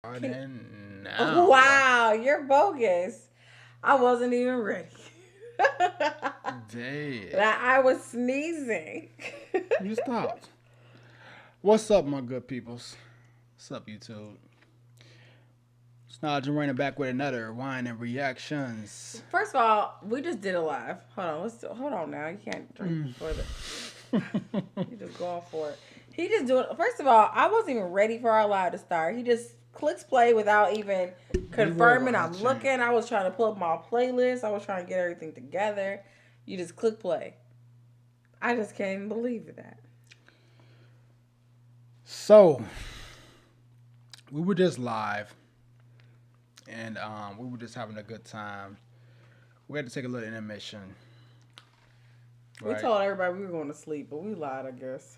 starting now. Wow, you're bogus. I wasn't even ready. Damn. I was sneezing. You stopped. What's up, my good peoples? What's up, YouTube? It's Naj and Reina back with another wine and reactions. First of all, we just did a live. Hold on now. You can't drink before you just going for it. He just doing. First of all, I wasn't even ready for our live to start. He just clicks play without even confirming. I'm looking. I was trying to pull up my playlist. I was trying to get everything together. You just click play. I just can't even believe that. So, we were just live, and we were just having a good time. We had to take a little intermission. We told everybody we were going to sleep, but we lied, I guess.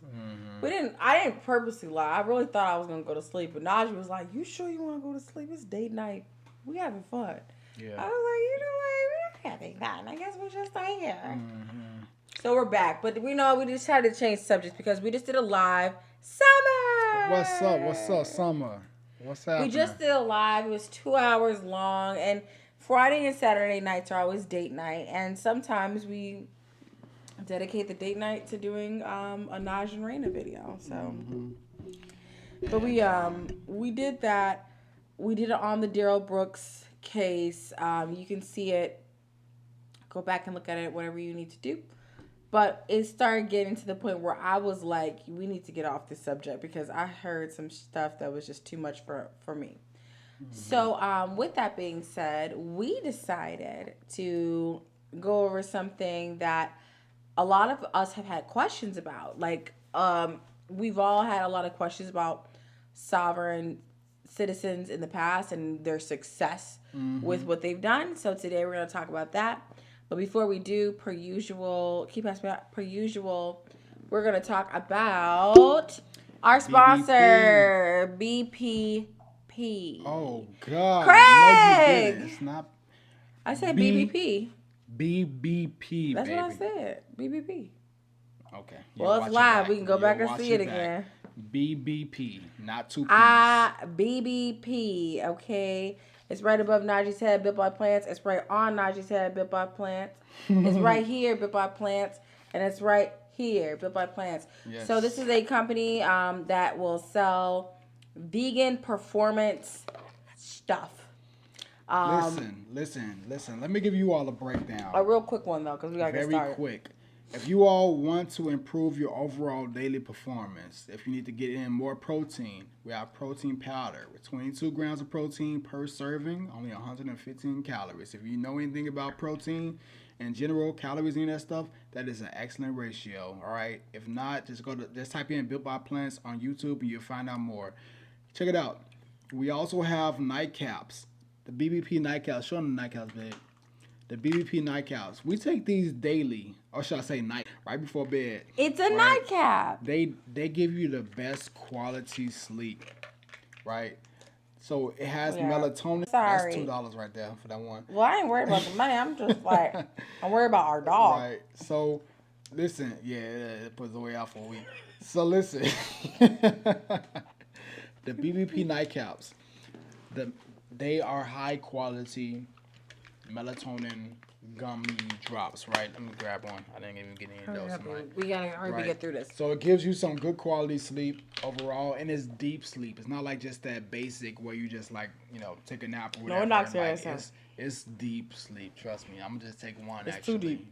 I didn't purposely lie. I really thought I was going to go to sleep, but Najee was like, "You sure you want to go to sleep? It's date night. We having fun." Yeah. I was like, "You know what? We're having fun. I guess we'll just stay here." So we're back, but we just had to change subjects because we just did a live summer. What's up, summer? What's happening? We just did a live. It was 2 hours long, and Friday and Saturday nights are always date night, and sometimes we dedicate the date night to doing a Naj and Reina video. So, but we did that. We did it on the Darrell Brooks case. You can see it. Go back and look at it. Whatever you need to do. But it started getting to the point where I was like, we need to get off this subject because I heard some stuff that was just too much for me. So, with that being said, we decided to go over something that a lot of us have had questions about. Like, we've all had a lot of questions about sovereign citizens in the past and their success with what they've done. So today we're going to talk about that. But before we do, per usual, we're going to talk about our sponsor, BPP. Oh, God. Craig! No, it's not. I said BBP. BBP, That's baby. what I said. BBP. Okay. Yeah, well, it's live. We can go back and see it again. BBP, not two P's. BBP, okay. It's right above Najee's head, built by plants. It's right on Najee's head, built by plants. It's right here, built by plants. And it's right here, built by plants. Yes. So this is a company that will sell vegan performance stuff. Listen. Let me give you all a breakdown. A real quick one, though, because we got to get started. Very quick. If you all want to improve your overall daily performance, if you need to get in more protein, we have protein powder with 22 grams of protein per serving, only 115 calories. If you know anything about protein in general, calories and that stuff, that is an excellent ratio. All right. If not, just type in Built by Plants on YouTube and you'll find out more. Check it out. We also have nightcaps. The BBP nightcaps. Show them the nightcaps, babe. The BBP nightcaps. We take these daily, or should I say night, right before bed. It's a nightcap. They give you the best quality sleep, right? So it has melatonin. Sorry. That's $2 right there for that one. Well, I ain't worried about the money. I'm just like, I'm worried about our dog. Right. So, listen. Yeah, it puts away out for a week. So, listen. The BBP nightcaps. They are high quality melatonin gummy drops, right? Let me grab one. I didn't even get any of those. We gotta hurry to get through this. So it gives you some good quality sleep overall, and it's deep sleep. It's not like just that basic where you just take a nap or whatever. No, it knocks your ass out. It's deep sleep. Trust me. I'm gonna just take one. It's actually. too deep.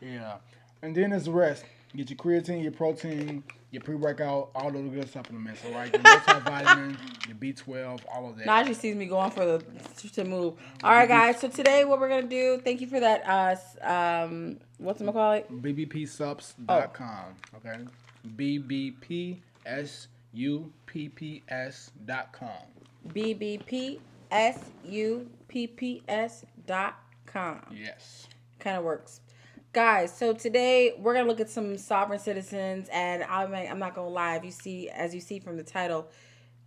Yeah, and then it's the rest. Get your creatine, your protein, your pre-workout, all those good supplements, all right? Your multivitamin, your B12, all of that. Najee sees me going to move. All right, guys. So today what we're going to do, thank you for that, whatchamacallit? BBPSupps.com, okay? BBPSUPPS.com. BBPSUPPS.com. Yes. Kind of works. Guys, so today we're gonna look at some sovereign citizens, and I'm not gonna lie. As you see from the title,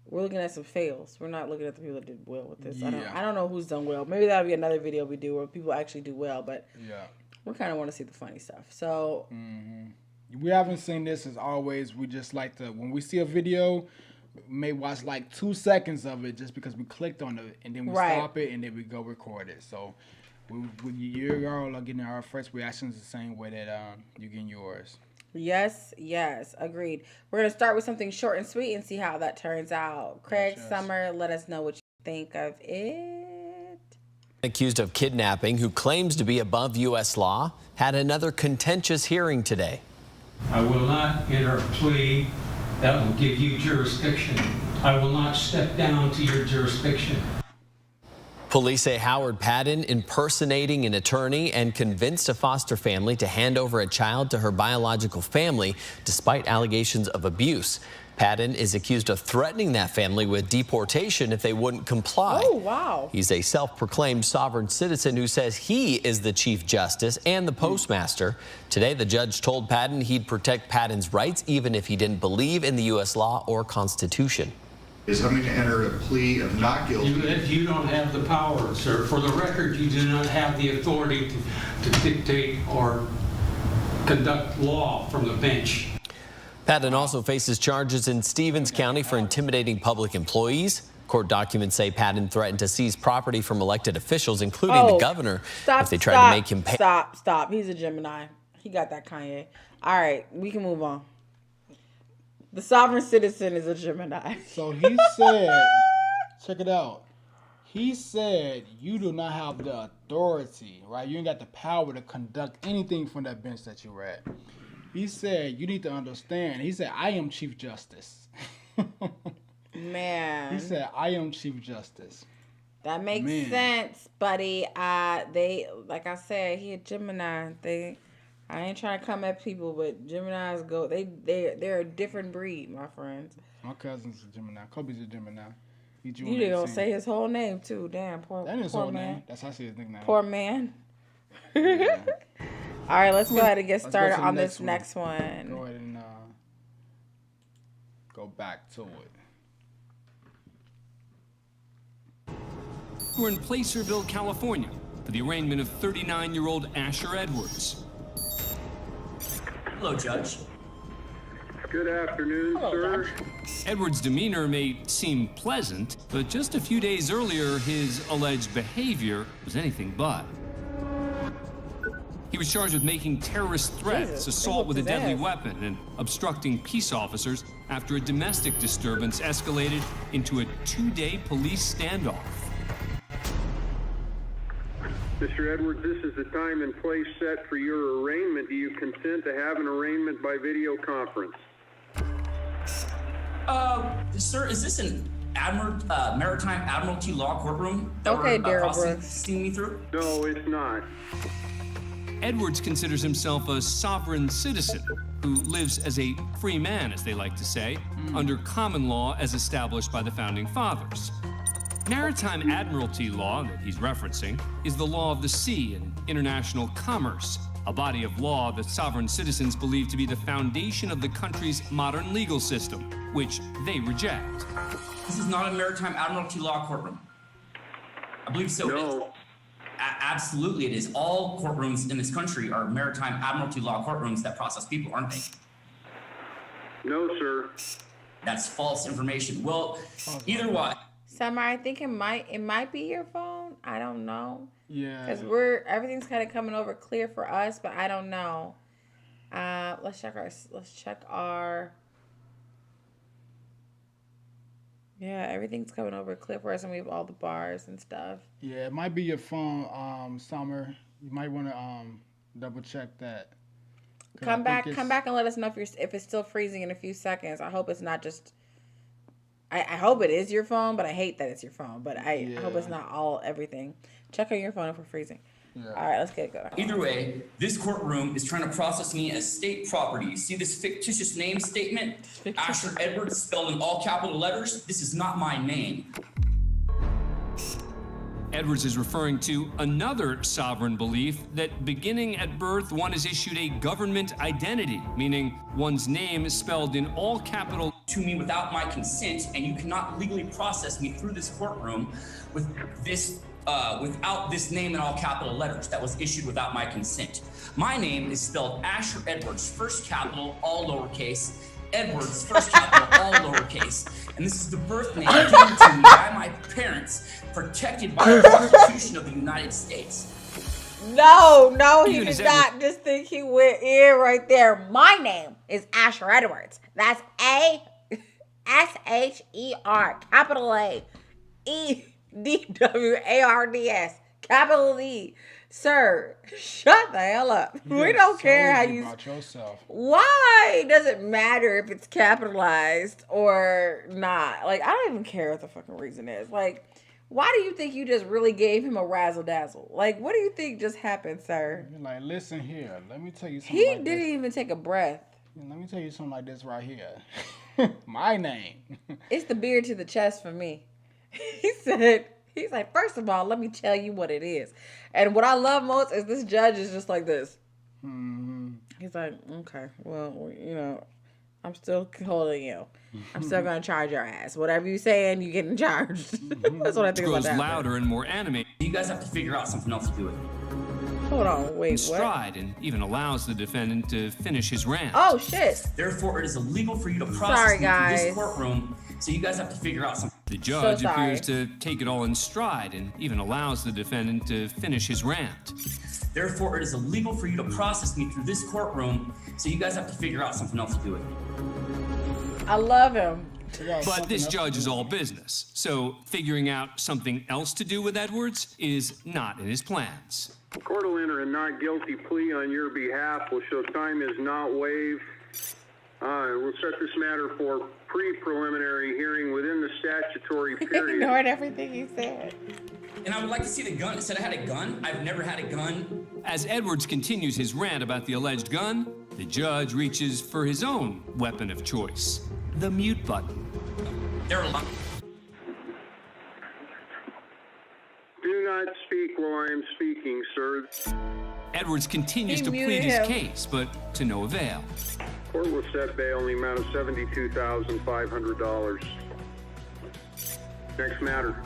we're looking at some fails. We're not looking at the people that did well with this. Yeah. I don't know who's done well. Maybe that'll be another video we do where people actually do well. But we kind of want to see the funny stuff. So we haven't seen this as always. We just like to when we see a video, We may watch like 2 seconds of it just because we clicked on it, and then we stop it, and then we go record it. So you all are getting our first reactions the same way that you're getting yours. Yes, agreed. We're going to start with something short and sweet and see how that turns out. Craig, Yes. Summer, let us know what you think of it. Accused of kidnapping, who claims to be above U.S. law, had another contentious hearing today. I will not enter a plea that will give you jurisdiction. I will not step down to your jurisdiction. Police say Howard Padden impersonating an attorney and convinced a foster family to hand over a child to her biological family despite allegations of abuse. Padden is accused of threatening that family with deportation if they wouldn't comply. Oh, wow. He's a self-proclaimed sovereign citizen who says he is the Chief Justice and the Postmaster. Today, the judge told Padden he'd protect Padden's rights even if he didn't believe in the U.S. law or Constitution. Is having to enter a plea of not guilty. You don't have the power, sir. For the record, you do not have the authority to dictate or conduct law from the bench. Padden also faces charges in Stevens County for intimidating public employees. Court documents say Padden threatened to seize property from elected officials, including the governor, if they tried to make him pay. Stop. He's a Gemini. He got that Kanye. All right, we can move on. The sovereign citizen is a Gemini. So he said, check it out. He said you do not have the authority, right? You ain't got the power to conduct anything from that bench that you're at. He said you need to understand. He said, I am Chief Justice. Man. He said, I am Chief Justice. That makes sense, buddy. They, like I said, he a Gemini. I ain't trying to come at people, but Geminis go. They're a different breed, my friends. My cousin's a Gemini. Kobe's a Gemini. You didn't gonna say his whole name too. Damn, poor that is his poor whole man. name. That's how I say his nickname. Poor man. Yeah. All right, let's go ahead and get Let's go started to the on next this one. next one. Go ahead and go back to it. We're in Placerville, California, for the arraignment of 39-year-old Asher Edwards. Hello, Judge. Good afternoon, sir. Edwards' demeanor may seem pleasant, but just a few days earlier, his alleged behavior was anything but. He was charged with making terrorist threats, Jesus, assault with a they whooped his deadly ass. weapon, and obstructing peace officers after a domestic disturbance escalated into a 2-day police standoff. Mr. Edwards, this is the time and place set for your arraignment. Do you consent to have an arraignment by video conference? Sir, is this an Maritime Admiralty Law courtroom that Okay, we're Darrell processing Brooks. me through? No, it's not. Edwards considers himself a sovereign citizen who lives as a free man, as they like to say, under common law as established by the Founding Fathers. Maritime Admiralty law that he's referencing is the law of the sea and international commerce, a body of law that sovereign citizens believe to be the foundation of the country's modern legal system, which they reject. This is not a Maritime Admiralty Law courtroom. I believe so. No. Absolutely, it is. All courtrooms in this country are Maritime Admiralty Law courtrooms that process people, aren't they? No, sir. That's false information. Well, either way. Summer, I think it might be your phone. I don't know. Yeah. Because everything's kind of coming over clear for us, but I don't know. Let's check our. Yeah, everything's coming over clear for us, and we have all the bars and stuff. Yeah, it might be your phone, Summer. You might want to double check that. Come back and let us know if it's still freezing in a few seconds. I hope it's not just. I hope it is your phone, but I hate that it's your phone. But I hope it's not everything. Check on your phone if we're freezing. Yeah. All right, let's get it going. Either way, this courtroom is trying to process me as state property. You see this fictitious name statement? Asher Edwards, spelled in all capital letters. This is not my name. Edwards is referring to another sovereign belief that beginning at birth, one is issued a government identity, meaning one's name is spelled in all capital To me without my consent, and you cannot legally process me through this courtroom with this without this name in all capital letters that was issued without my consent. My name is spelled Asher Edwards, first capital, all lowercase, Edwards, first capital, all lowercase. And this is the birth name given to me by my parents, protected by the Constitution of the United States. No, he Even did as not just think he went in right there. My name is Asher Edwards. That's A-S-H-E-R, capital A-E-D-W-A-R-D-S, capital E. Sir, shut the hell up. We don't care how you... about yourself. Why does it matter if it's capitalized or not? Like, I don't even care what the fucking reason is. Like, why do you think you just really gave him a razzle dazzle? Like, what do you think just happened, sir? You're like, listen here. Let me tell you something. He like didn't this. even take a breath. Let me tell you something like this right here. My name. It's the beard to the chest for me. He's like, first of all, let me tell you what it is. And what I love most is this judge is just like this. Mm-hmm. He's like, okay, well, you know, I'm still holding you. I'm still going to charge your ass. Whatever you saying, you getting charged. That's what I think about Grows that. louder and more animated. You guys have to figure out something else to do with it. Hold on, wait, In what? stride and even allows the defendant to finish his rant. Oh, shit. Therefore, it is illegal for you to process Sorry, me through guys. this courtroom. So you guys have to figure out something. The judge So sorry. appears to take it all in stride and even allows the defendant to finish his rant. Therefore, it is illegal for you to process me through this courtroom. So you guys have to figure out something else to do with it. I love him. But this judge is all business, so figuring out something else to do with Edwards is not in his plans. The court will enter a not guilty plea on your behalf. Will show time is not waived. We'll set this matter for pre-preliminary hearing within the statutory period. Ignored everything he said. And I would like to see the gun. It said I had a gun. I've never had a gun. As Edwards continues his rant about the alleged gun, the judge reaches for his own weapon of choice, the mute button. There are Do not speak while I am speaking, sir. Edwards continues He to muted plead his him. case, but to no avail. Court will set bail in the amount of $72,500. Next matter.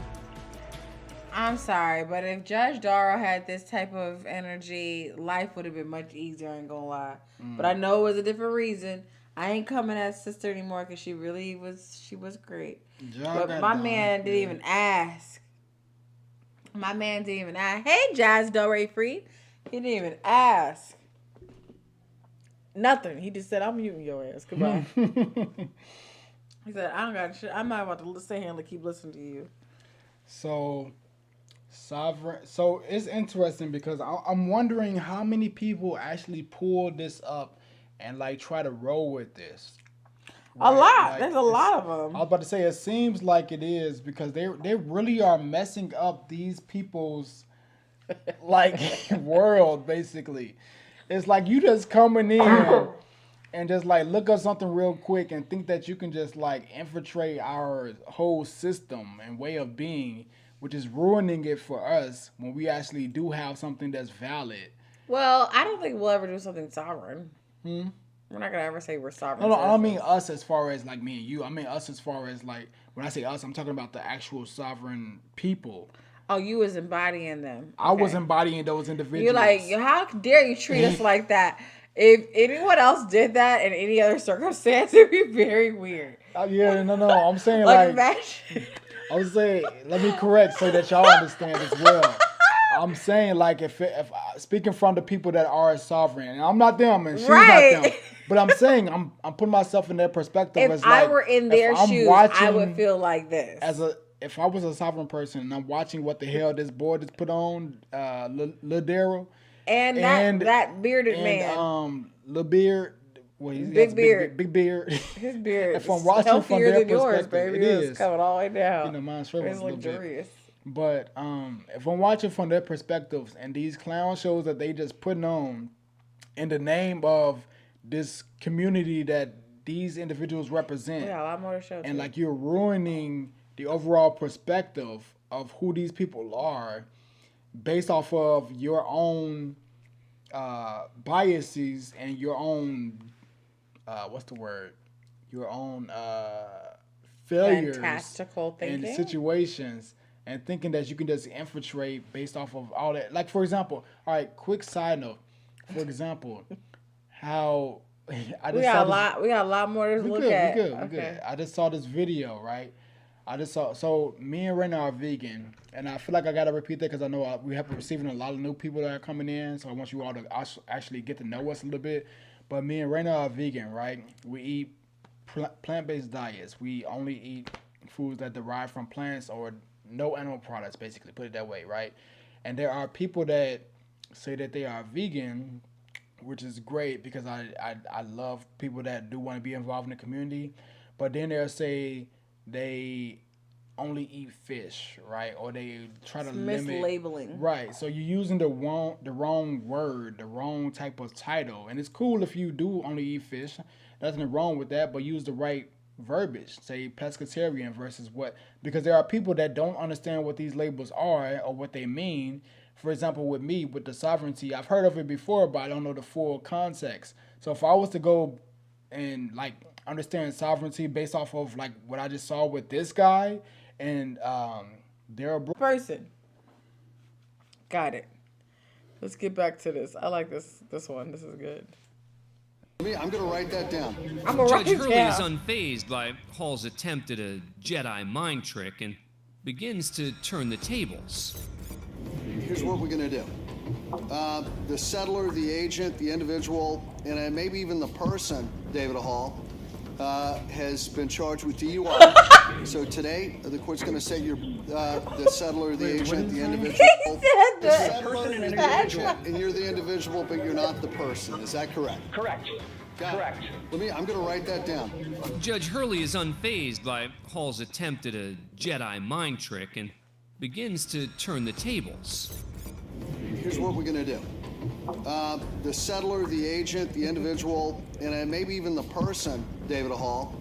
I'm sorry, but if Judge Darrell had this type of energy, life would have been much easier, I ain't gonna lie. But I know it was a different reason. I ain't coming as sister anymore because she was great. But my man didn't even ask. My man didn't even ask. Hey, Jazz Doré Free. He didn't even ask. Nothing. He just said, I'm muting your ass. Goodbye. He said, I don't got shit. I'm not about to sit here and keep listening to you. So, sovereign. So it's interesting because I'm wondering how many people actually pull this up and like try to roll with this. A lot. Like, There's a lot of them. I was about to say it seems like it is because they really are messing up these people's like world basically. It's like you just coming in and just like look up something real quick and think that you can just like infiltrate our whole system and way of being, which is ruining it for us when we actually do have something that's valid. Well, I don't think we'll ever do something sovereign. We're not going to ever say we're sovereign. No, I don't mean us as far as like me and you. I mean us as far as like, when I say us, I'm talking about the actual sovereign people. Oh, you was embodying them. I was embodying those individuals. You're like, how dare you treat us like that? If anyone else did that in any other circumstance, it'd be very weird. Yeah, no. I'm saying Like, like imagine. I was saying, let me correct so that y'all understand as well. I'm saying like if speaking from the people that are sovereign, and I'm not them, and she's Right. not them, but I'm saying I'm putting myself in their perspective. If as I like, were in if their I'm shoes, I would feel like this. if I was a sovereign person and I'm watching what the hell this boy just put on, Lil Darrell, and that bearded man. Lil Beard. Well, Big beard. Big beard. His beard If is I'm watching from healthier their than yours, perspective, baby. it It's is. coming all the way down. You know, mine's shriveled It's a little bit. luxurious. But if I'm watching from their perspectives and these clown shows that they just putting on in the name of this community that these individuals represent, Yeah, a lot more to show. and like you're ruining the overall perspective of who these people are based off of your own biases and your own your own failures Fantastical thinking. and situations, and thinking that you can just infiltrate based off of all that. Like, for example, all right, quick side note. For example, how I We just got saw a lot more to we look good, at. we good, we Okay. good. I just saw this video, right? I just saw. So me and Reina are vegan, and I feel like I gotta repeat that because I know we have receiving a lot of new people that are coming in. So I want you all to actually get to know us a little bit. But me and Reina are vegan, right? We eat plant-based diets. We only eat foods that derive from plants or no animal products, basically. Put it that way, right? And there are people that say that they are vegan, which is great because I love people that do want to be involved in the community. But then they'll say they only eat fish, right? Or they try to limit mislabeling. Right. So you're using the wrong word, the wrong type of title. And it's cool if you do only eat fish. Nothing wrong with that, but use the right verbiage. Say pescatarian versus what, because there are people that don't understand what these labels are or what they mean. For example, with me, with the sovereignty, I've heard of it before, but I don't know the full context. So if I was to go and like understand sovereignty based off of like what I just saw with this guy and Darrell person. Got it. Let's get back to this. I like this one. This is good. I'm going to write that down. I'm going to write Judge it Hurley down. is unfazed by Hall's attempt at a Jedi mind trick and begins to turn the tables. Here's what we're going to do. The settler, the agent, the individual, and maybe even the person, David Hall, has been charged with DUI. So today, the court's going to say you're the settler, the agent, the individual. He said The settler and the agent, and you're the individual, but you're not the person. Is that correct? Correct. Correct. I'm going to write that down. Judge Hurley is unfazed by Hall's attempt at a Jedi mind trick and begins to turn the tables. Here's what we're going to do. The settler, the agent, the individual, and maybe even the person, David Hall,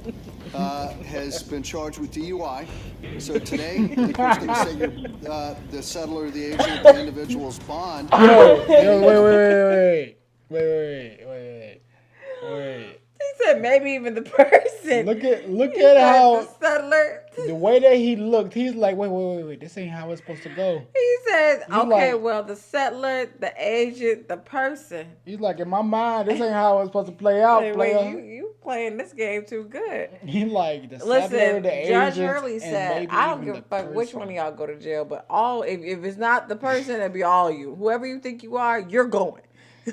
has been charged with DUI. So today, the court's going to say you're the settler, the agent, the individual's bond. Wait. He said maybe even the person. Look at He how said the settler. the way that he looked. He's like, wait. This ain't how it's supposed to go. He said, okay, like- well, the settler, the agent, the person. He's like, in my mind, this ain't how it's supposed to play out, Hey, player. wait, you playing this game too good. He like the settler, Listen, the Judge agent, Hurley and said, maybe I don't even give a the fuck which person. one of y'all go to jail, but all if it's not the person, it'd be all you. Whoever you think you are, you're going.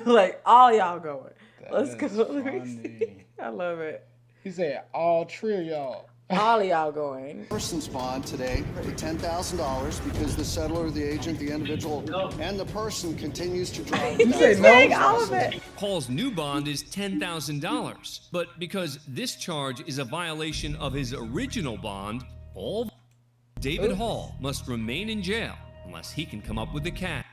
Like, all y'all going. Let's go. That's Let me funny. see. I love it. He said, all three of y'all. All of y'all going. Person's bond today for $10,000 because the settler, the agent, the individual, and the person continues to drive. You say Take no? all of it. Hall's new bond is $10,000, but because this charge is a violation of his original bond, all David Hall must remain in jail unless he can come up with the cash.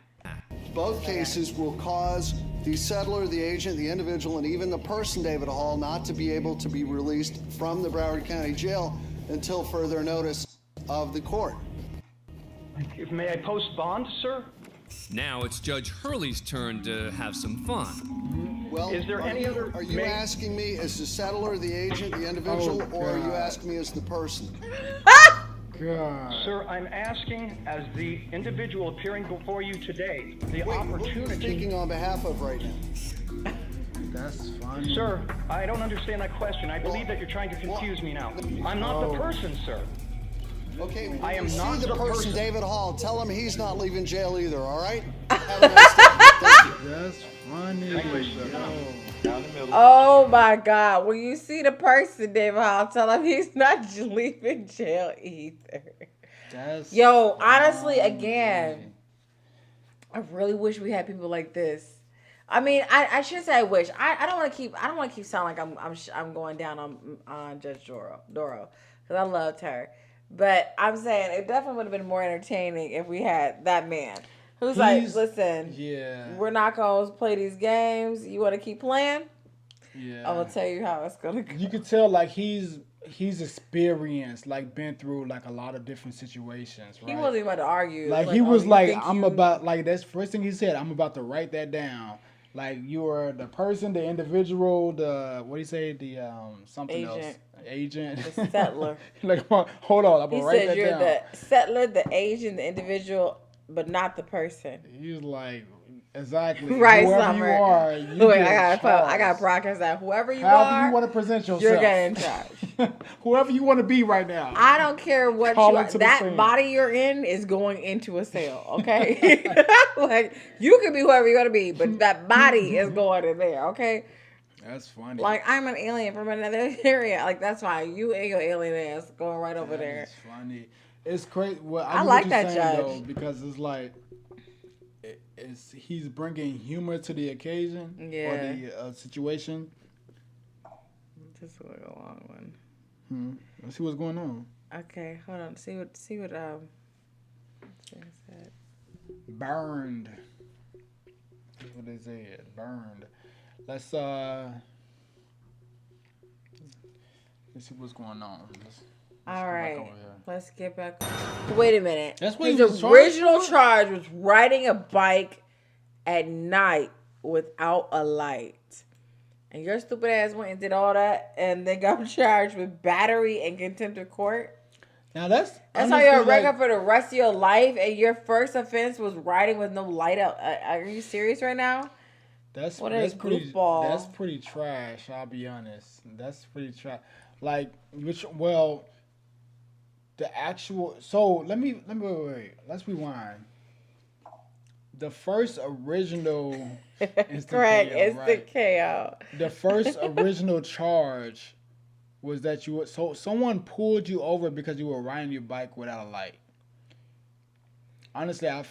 Both cases will cause the settler, the agent, the individual, and even the person, David Hall, not to be able to be released from the Broward County Jail until further notice of the court. May I post bond, sir? Now it's Judge Hurley's turn to have some fun. Well, Is there any other- Are you may- asking me as the settler, the agent, the individual, or are you God. asking me as the person? God. Sir, I'm asking, as the individual appearing before you today, the Wait, who are you opportunity. speaking on behalf of right now? That's funny. Sir, I don't understand that question. I believe that you're trying to confuse me now. I'm not the person, sir. Okay, when I am you not see the the person, person. David Hall, tell him he's not leaving jail either, all right? Have a nice day. Thank you. That's funny. Yo. Oh my God. When you see the person, David Hall, tell him he's not leaving jail either. That's Yo, honestly, funny. again, I really wish we had people like this. I mean, I should say I wish. I don't want to keep sounding like I'm going down on Judge Darrell because I loved her, but I'm saying it definitely would have been more entertaining if we had that man who's like, listen, Yeah. we're not gonna play these games. You want to keep playing? Yeah. I'm gonna tell you how it's gonna go. You could tell like he's experienced, like been through like a lot of different situations, right? He wasn't even about to argue. Like It he was you like, think I'm you- about like that's first thing he said. I'm about to write that down. Like you are the person, the individual, the what do you say, the something else, agent, the settler. Like hold on, I'm He gonna write said that you're down. the settler, the agent, the individual, but not the person. He's like, Exactly. Right, Whoever Summer. you are, you Wait, get I got broadcast that whoever you However are, you want to present yourself, you're getting charged. Whoever you want to be right now. I don't care what Call you into the that scene. body you're in is going into a cell, okay? Like you can be whoever you want to be, but that body is going in there, okay? That's funny. Like I'm an alien from another area. Like that's fine. You and your alien ass going right over there. It's funny. It's crazy. Well, I get like what that you're saying, judge. though, because it's like he's bringing humor to the occasion or the situation. This is a long one. Let's see what's going on. Okay, hold on. See what said. Burned. That's what they said. Burned. Let's see what's going on. Let's All go back right, over here. let's get back. Wait a minute. That's what his he was charged original for? charge was riding a bike at night without a light. And your stupid ass went and did all that, and they got charged with battery and contempt of court. Now that's how you're a record for the rest of your life, and your first offense was riding with no light out. Are you serious right now? That's pretty. That's pretty trash. I'll be honest. That's pretty trash. Like the actual. So let me wait. Let's rewind. The first original. Correct. It's the KO. The first original charge was that someone pulled you over because you were riding your bike without a light. Honestly, I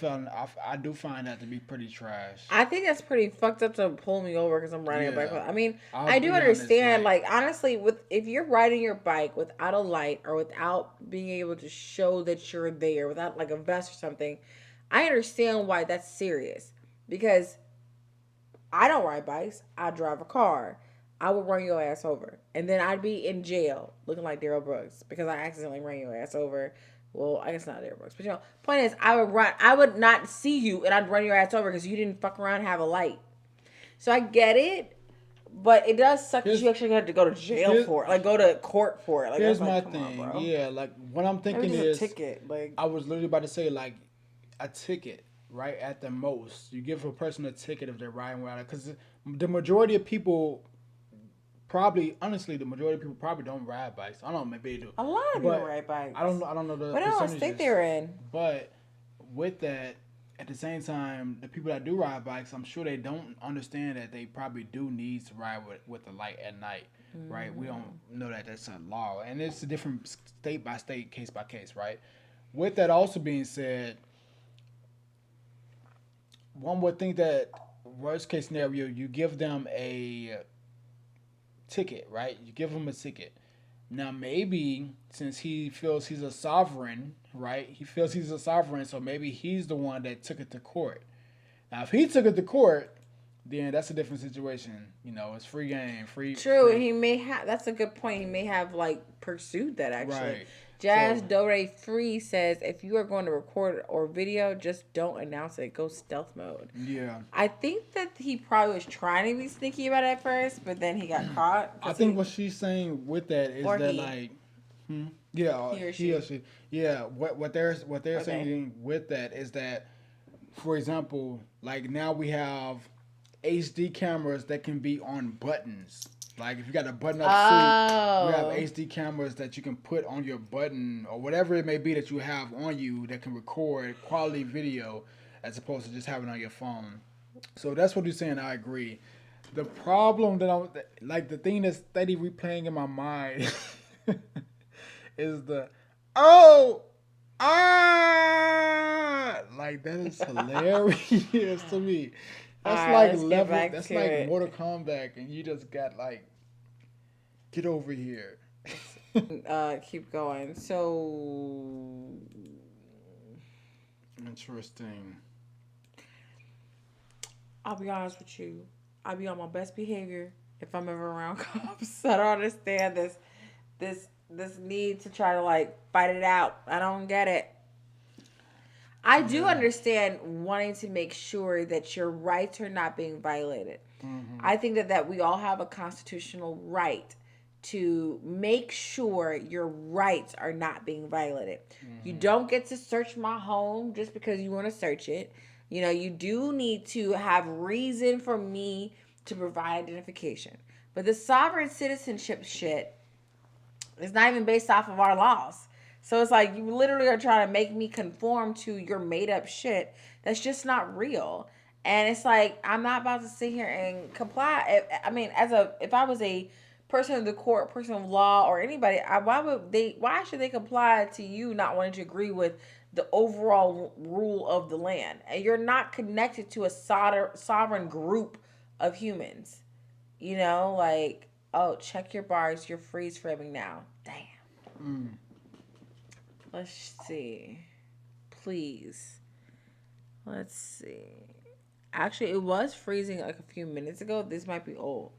do find that to be pretty trash. I think that's pretty fucked up to pull me over because I'm riding a bike. I mean, I do be honest, understand. Like honestly, if you're riding your bike without a light or without being able to show that you're there, without like a vest or something, I understand why that's serious. Because I don't ride bikes. I drive a car. I would run your ass over, and then I'd be in jail looking like Darrell Brooks because I accidentally ran your ass over. Well, I guess not Darrell Brooks, but point is, I would not see you, and I'd run your ass over because you didn't fuck around and have a light. So I get it, but it does suck that you actually had to go to jail for it, like go to court for it. Like here's that's my like, thing, on, bro. yeah, like what I'm thinking is a ticket. Like I was literally about to say, like a ticket, right? At the most, you give a person a ticket if they're riding without it, because the majority of people. Honestly, the majority of people probably don't ride bikes. I don't know, maybe they do. A lot of people ride bikes. I don't know the but I don't think they're in. But with that, at the same time, the people that do ride bikes, I'm sure they don't understand that they probably do need to ride with the light at night, right? We don't know that that's a law. And it's a different state by state, case by case, right? With that also being said, one would think that worst case scenario, you give them a ticket, right? You give him a ticket. Now maybe since he feels he's a sovereign, right? He feels he's a sovereign, so maybe he's the one that took it to court. Now if he took it to court, then that's a different situation. It's free game, free. True, free. he may have. That's a good point. He may have pursued that actually. Right. Jazz Dore Free says, if you are going to record or video, just don't announce it. Go stealth mode. Yeah. I think that he probably was trying to be sneaky about it at first, but then he got caught. I think what she's saying with that is that yeah, he or she. Yeah, what they're saying with that is that, for example, like now we have HD cameras that can be on buttons. Like if you got a button up suit, you have HD cameras that you can put on your button or whatever it may be that you have on you that can record quality video as opposed to just having it on your phone. So that's what you're saying. I agree. The problem that the thing that's steady replaying in my mind is like that is hilarious to me. That's like level. That's like Mortal Kombat, and you just got get over here. Keep going. So interesting. I'll be honest with you. I'll be on my best behavior if I'm ever around cops. I don't understand this need to try to fight it out. I don't get it. I do understand wanting to make sure that your rights are not being violated. Mm-hmm. I think that we all have a constitutional right to make sure your rights are not being violated. Mm-hmm. You don't get to search my home just because you want to search it. You know, you do need to have reason for me to provide identification. But the sovereign citizenship shit is not even based off of our laws. So it's like you literally are trying to make me conform to your made up shit that's just not real. And it's like I'm not about to sit here and comply. I mean, if I was a person of the court, person of law, or anybody, why should they comply to you not wanting to agree with the overall rule of the land? And you're not connected to a sovereign group of humans. You know, like, oh, check your bars, you're freeze framing now. Damn. Let's see. Please. Let's see. Actually, it was freezing like a few minutes ago. This might be old.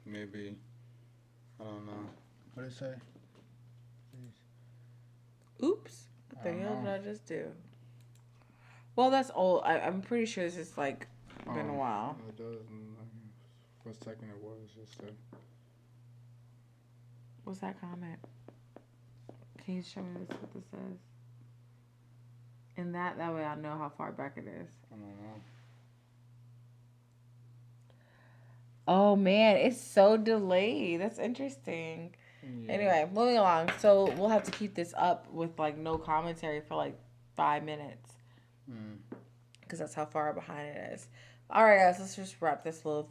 Maybe. I don't know. What did it say? Oops. What the hell did I just do? Well, that's old. I'm pretty sure this is like been a while. It does. For a second it was just a... What's that comment? Can you show me what this says? And that way I know how far back it is. I don't know. Oh man, it's so delayed. That's interesting. Yeah. Anyway, moving along. So we'll have to keep this up with like no commentary for like 5 minutes. Because that's how far behind it is. All right, guys, let's just wrap this little